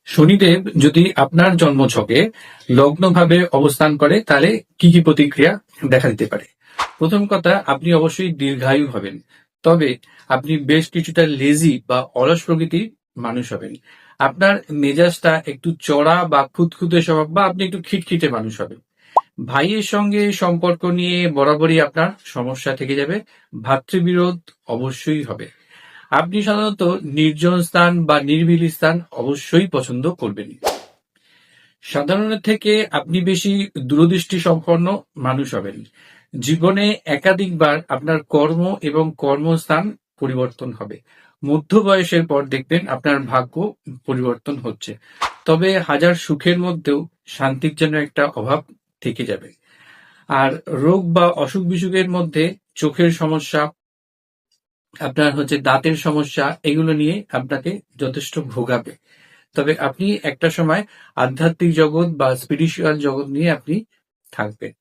শনিদেব যদি আপনার জন্মছকে লগ্নভাবে অবস্থান করে তাহলে কি কি প্রতিক্রিয়া দেখা দিতে পারে। প্রথম কথা, আপনি অবশ্যই দীর্ঘায়ু হবেন, তবে আপনি বেশ কিছুটা লেজি বা অলস প্রকৃতির মানুষ হবেন। আপনার মেজাজটা একটু চড়া বা খুঁতখুঁতে স্বভাব, বা আপনি একটু খিটখিটে মানুষ হবেন। ভাইয়ের সঙ্গে সম্পর্ক নিয়ে বরাবরই আপনার সমস্যা থেকে যাবে। ভ্রাতৃবিরোধ অবশ্যই হবে। আপনি সাধারণত নির্জন স্থান বা নিরিবিলি স্থান অবশ্যই পছন্দ করবেন। সাধারণের থেকে আপনি বেশি দূরদৃষ্টি সম্পন্ন মানুষ হবেন। জীবনে একাধিকবার আপনার কর্ম এবং কর্মস্থান পরিবর্তন হবে। মধ্য বয়সের পর দেখবেন আপনার ভাগ্য পরিবর্তন হচ্ছে, তবে হাজার সুখের মধ্যেও শান্তির যেন একটা অভাব থেকে যাবে। আর রোগ বা অসুখ বিসুখের মধ্যে চোখের সমস্যা, আপনার দাঁতের সমস্যা, এগুলো নিয়ে আপনাকে যথেষ্ট ভোগাবে। তবে আপনি একটা সময় আধ্যাত্মিক জগৎ বা স্পিরিচুয়াল জগৎ নিয়ে আপনি থাকবেন।